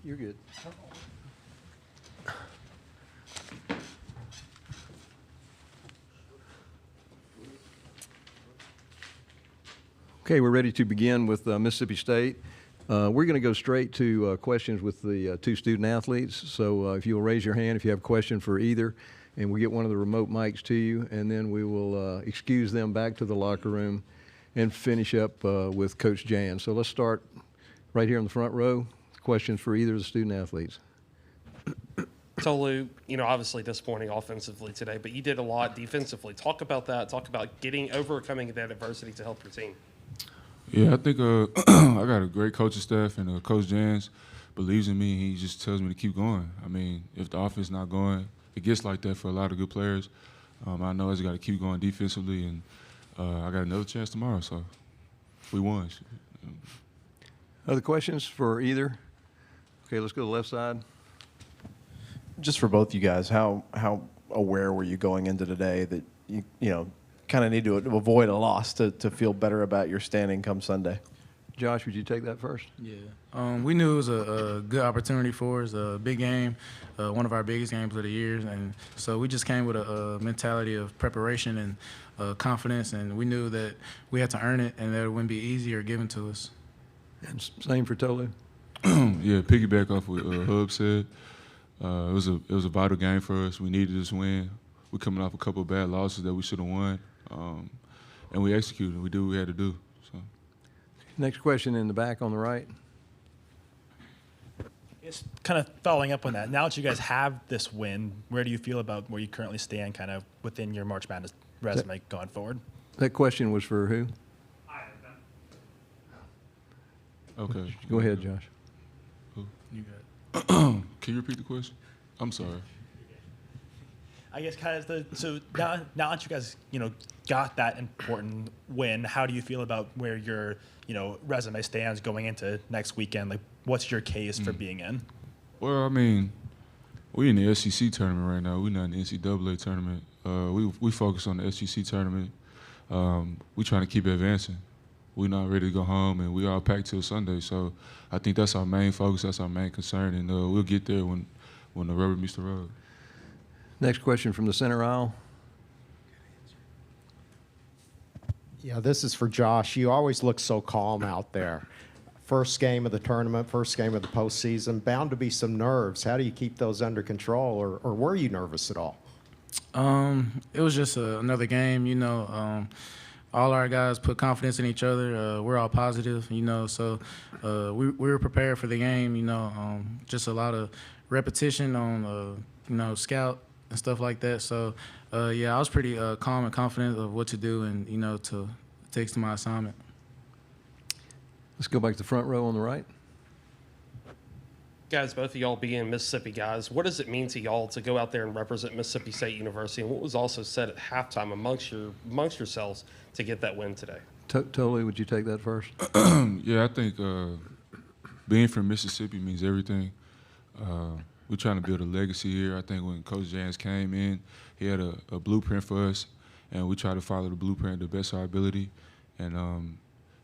You're good. Okay, we're ready to begin with Mississippi State. We're going to go straight to questions with the two student athletes. So if you'll raise your hand if you have a question for either, and we'll get one of the remote mics to you, and then we will excuse them back to the locker room and finish up with Coach Jan. So let's start right here in the front row. Questions for either of the student athletes. Tolu, obviously disappointing offensively today, but you did a lot defensively. Talk about that. Talk about overcoming that adversity to help your team. Yeah, I think I got a great coaching staff, and Coach Jans believes in me. He just tells me to keep going. I mean, if the offense not going, it gets like that for a lot of good players. I know I just got to keep going defensively, and I got another chance tomorrow, so we won. Other questions for either? Okay, let's go to the left side. Just for both you guys, how aware were you going into today that you kind of need to avoid a loss to feel better about your standing come Sunday? Josh, would you take that first? Yeah. We knew it was a good opportunity for us, a big game, one of our biggest games of the year. And so we just came with a mentality of preparation and confidence, and we knew that we had to earn it and that it wouldn't be easy or given to us. And same for Tolu. Yeah, piggyback off what Hub said. It was a vital game for us. We needed this win. We're coming off a couple of bad losses that we should have won, and we executed. We did what we had to do. So. Next question in the back on the right. It's kind of following up on that. Now that you guys have this win, where do you feel about where you currently stand kind of within your March Madness resume going forward? That question was for who? Okay. Go ahead, Josh. You got it. Can you repeat the question? I'm sorry. I guess kind of so now that you guys got that important win, how do you feel about where your resume stands going into next weekend? Like, what's your case for being in? Well, I mean, we in the SEC tournament right now. We're not in the NCAA tournament. We focus on the SEC tournament. We trying to keep advancing. We're not ready to go home, and we all packed till Sunday. So I think that's our main focus. That's our main concern, and we'll get there when the rubber meets the road. Next question from the center aisle. Yeah, this is for Josh. You always look so calm out there. First game of the tournament, first game of the postseason, bound to be some nerves. How do you keep those under control, or were you nervous at all? It was just another game, all our guys put confidence in each other. We're all positive, so we were prepared for the game, just a lot of repetition on, scout and stuff like that. So, I was pretty calm and confident of what to do and, to take to my assignment. Let's go back to the front row on the right. Guys, both of y'all being Mississippi guys, what does it mean to y'all to go out there and represent Mississippi State University? And what was also said at halftime amongst yourselves to get that win today? Tolu, would you take that first? Yeah, I think being from Mississippi means everything. We're trying to build a legacy here. I think when Coach Jans came in, he had a blueprint for us, and we try to follow the blueprint to the best of our ability. And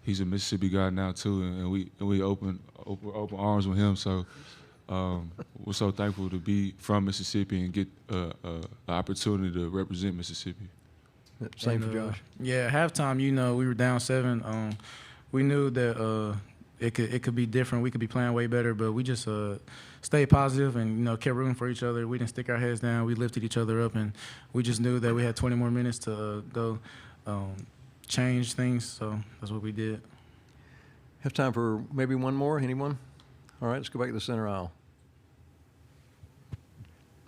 he's a Mississippi guy now too, and we open arms with him. So we're so thankful to be from Mississippi and get an opportunity to represent Mississippi. Same for Josh. Yeah, halftime, we were down 7. We knew that it could be different. We could be playing way better, but we just stayed positive and kept rooting for each other. We didn't stick our heads down. We lifted each other up, and we just knew that we had 20 more minutes to go change things. So that's what we did. Have time for maybe one more? Anyone? All right, let's go back to the center aisle.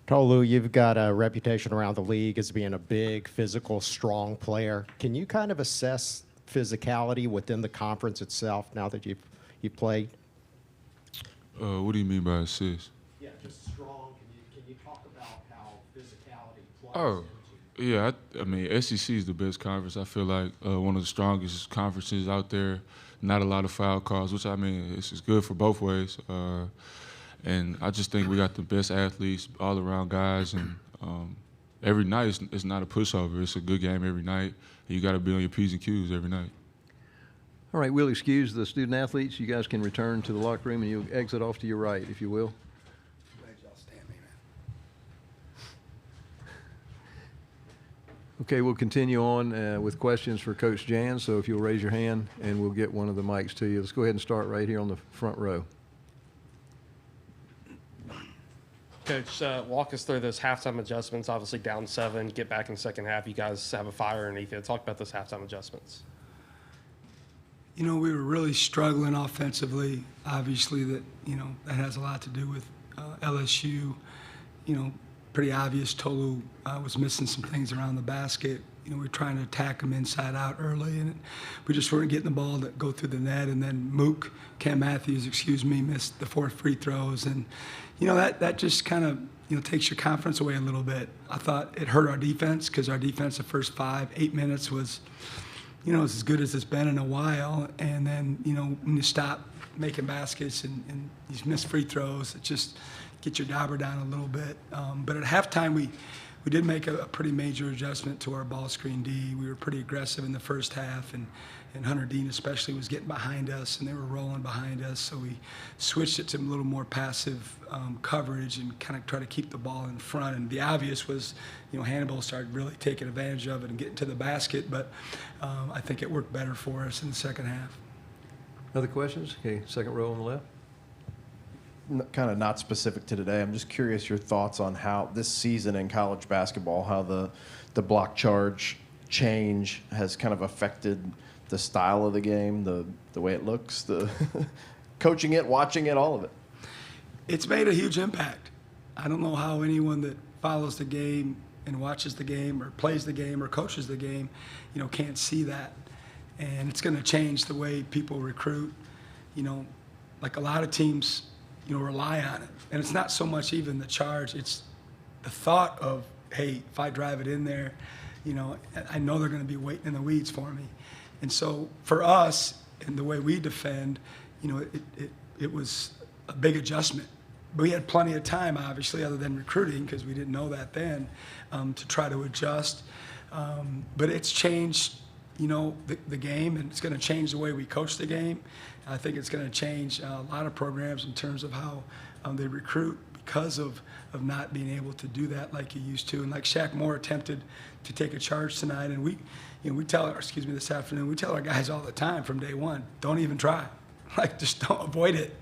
Tolu, you've got a reputation around the league as being a big, physical, strong player. Can you kind of assess physicality within the conference itself now that you've played? What do you mean by assist? Yeah, just strong. Can you talk about how physicality plays Oh, yeah. I mean, SEC is the best conference. I feel like one of the strongest conferences out there. Not a lot of foul calls, which I mean, it's good for both ways. And I just think we got the best athletes, all-around guys, and every night it's not a pushover. It's a good game every night. You got to be on your P's and Q's every night. All right, we'll excuse the student athletes. You guys can return to the locker room, and you'll exit off to your right, if you will. Glad y'all stand me, man. Okay, we'll continue on with questions for Coach Jan. So if you'll raise your hand, and we'll get one of the mics to you. Let's go ahead and start right here on the front row. Coach, walk us through those halftime adjustments. Obviously down 7, get back in the second half. You guys have a fire underneath it. Talk about those halftime adjustments. You know, we were really struggling offensively. Obviously, that has a lot to do with LSU. You know, pretty obvious. Tolu was missing some things around the basket. You know, we were trying to attack him inside out early, and we just weren't getting the ball to go through the net. And then Cam Matthews, missed the 4 free throws, and that just kind of takes your confidence away a little bit. I thought it hurt our defense because our defense the first 5-8 minutes was it's as good as it's been in a while. And then, when you stop making baskets and these missed free throws, it just gets your dauber down a little bit. But at halftime, we did make a pretty major adjustment to our ball screen D. We were pretty aggressive in the first half, and Hunter Dean especially was getting behind us, and they were rolling behind us. So we switched it to a little more passive coverage and kind of try to keep the ball in front. And the obvious was, Hannibal started really taking advantage of it and getting to the basket. But I think it worked better for us in the second half. Other questions? Okay, second row on the left. Kind of not specific to today. I'm just curious your thoughts on how this season in college basketball, how the block charge change has kind of affected the style of the game, the way it looks, the coaching it, watching it, all of it. It's made a huge impact. I don't know how anyone that follows the game and watches the game or plays the game or coaches the game, can't see that. And it's going to change the way people recruit. Like a lot of teams, rely on it. And it's not so much even the charge, it's the thought of, hey, if I drive it in there, I know they're going to be waiting in the weeds for me. And so for us, and the way we defend, it was a big adjustment. But we had plenty of time, obviously, other than recruiting, because we didn't know that then, to try to adjust. But it's changed, the game, and it's going to change the way we coach the game. I think it's going to change a lot of programs in terms of how they recruit because of not being able to do that like you used to. And like Shaq Moore attempted to take a charge tonight, and this afternoon, we tell our guys all the time from day one, don't even try. Like, just don't avoid it.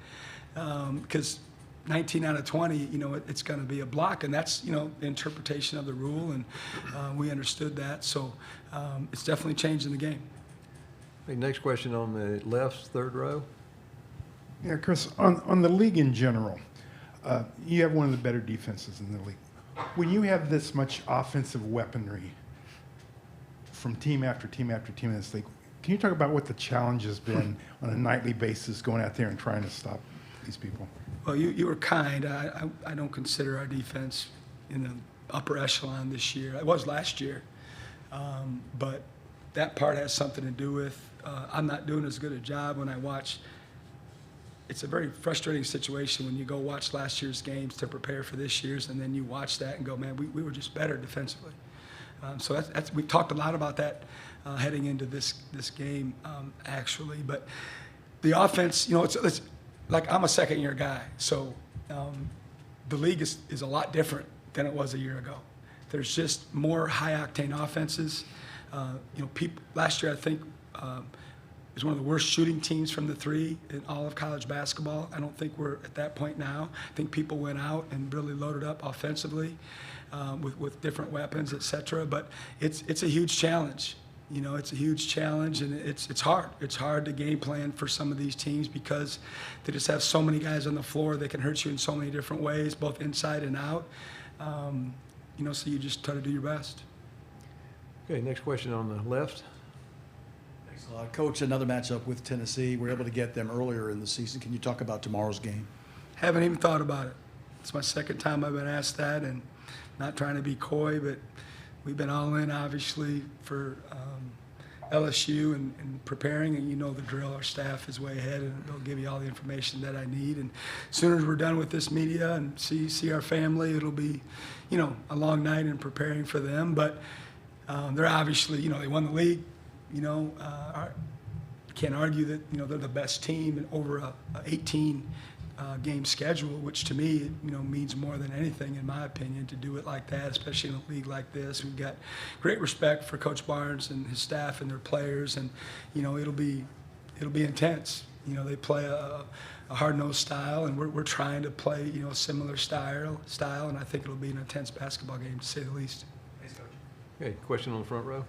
Because 19 out of 20, it's going to be a block, and that's, the interpretation of the rule, and we understood that. So it's definitely changing the game. Okay, next question on the left, third row. Yeah, Chris, on the league in general, you have one of the better defenses in the league. When you have this much offensive weaponry from team after team after team in this league, can you talk about what the challenge has been on a nightly basis going out there and trying to stop these people? Well, you were kind. I don't consider our defense in the upper echelon this year. It was last year. But that part has something to do with I'm not doing as good a job when I watch. It's a very frustrating situation when you go watch last year's games to prepare for this year's, and then you watch that and go, man, we were just better defensively. So that's we've talked a lot about that heading into this game, actually. But the offense, it's like I'm a second-year guy, so the league is a lot different than it was a year ago. There's just more high-octane offenses. Last year I think was one of the worst shooting teams from the three in all of college basketball. I don't think we're at that point now. I think people went out and really loaded up offensively with different weapons, et cetera. But it's a huge challenge. It's a huge challenge, and it's hard. It's hard to game plan for some of these teams because they just have so many guys on the floor that can hurt you in so many different ways, both inside and out. So you just try to do your best. Okay, next question on the left. Thanks a lot. Coach, another matchup with Tennessee. We're able to get them earlier in the season. Can you talk about tomorrow's game? Haven't even thought about it. It's my second time I've been asked that, and not trying to be coy, but we've been all in, obviously, for LSU and preparing, and the drill. Our staff is way ahead, and they'll give you all the information that I need. And as soon as we're done with this media and see our family, it'll be, a long night in preparing for them. But they're obviously, they won the league. you can't argue that, you know, they're the best team and over a 18 game schedule, which to me, you know, means more than anything, in my opinion, to do it like that, especially in a league like this. We've got great respect for Coach Barnes and his staff and their players, and, you know, it'll be intense. You know, they play a hard-nosed style, and we're trying to play, you know, a similar style, and I think it'll be an intense basketball game, to say the least. Thanks, Coach. Okay, question on the front row?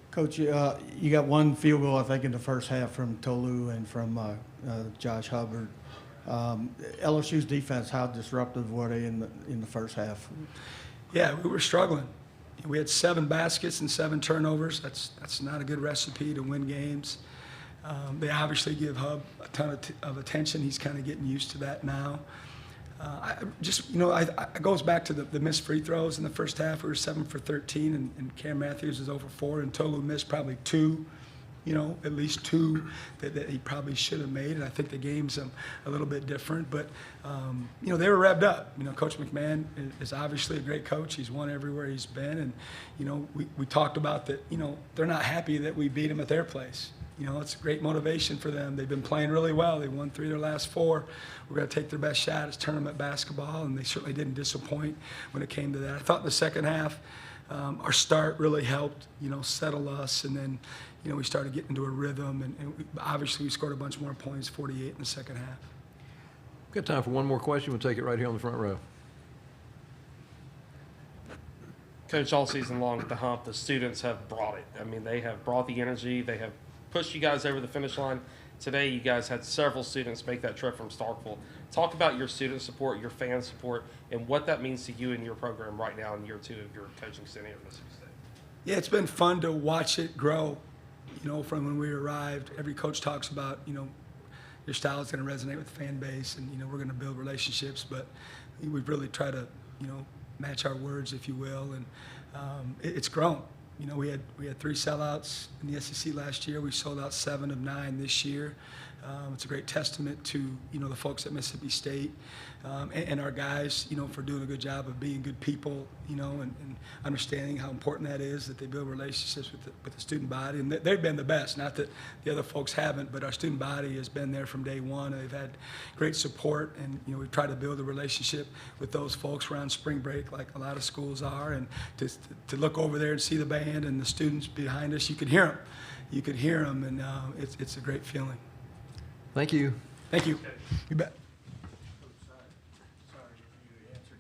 Coach, you got one field goal, I think, in the first half from Tolu and from Josh Hubbard. LSU's defense, how disruptive were they in the first half? Yeah, we were struggling. We had 7 baskets and 7 turnovers. That's not a good recipe to win games. They obviously give Hub a ton of attention. He's kind of getting used to that now. It goes back to the missed free throws in the first half. We were 7 for 13, and Cam Matthews is over 4, and Tolu missed probably 2, you know, at least 2 that he probably should have made. And I think the game's a little bit different. But, you know, they were revved up. You know, Coach McMahon is obviously a great coach. He's won everywhere he's been. And, you know, we talked about that, you know, they're not happy that we beat them at their place. You know, it's a great motivation for them. They've been playing really well. They won 3 of their last 4. We're going to take their best shot. It's tournament basketball, and they certainly didn't disappoint when it came to that. I thought in the second half, our start really helped, you know, settle us, and then, you know, we started getting into a rhythm, and obviously we scored a bunch more points, 48 in the second half. We've got time for one more question. We'll take it right here on the front row. Coach, all season long at the Hump, the students have brought it. I mean, they have brought the energy. They have pushed you guys over the finish line. Today, you guys had several students make that trip from Starkville. Talk about your student support, your fan support, and what that means to you and your program right now in year 2 of your coaching stint here at Mississippi State. Yeah, it's been fun to watch it grow, you know, from when we arrived. Every coach talks about, you know, your style is going to resonate with the fan base, and, you know, we're going to build relationships, but we've really tried to, you know, match our words, if you will, and it's grown. You know, we had 3 sellouts in the SEC last year. We sold out 7 of 9 this year. It's a great testament to, you know, the folks at Mississippi State and our guys, you know, for doing a good job of being good people, you know, and understanding how important that is, that they build relationships with the student body. And they've been the best. Not that the other folks haven't, but our student body has been there from day one. They've had great support, and, you know, we've tried to build a relationship with those folks around spring break, like a lot of schools are, and to look over there and see the band and the students behind us, you could hear them. You could hear them, and it's a great feeling. Thank you. Thank you. You bet.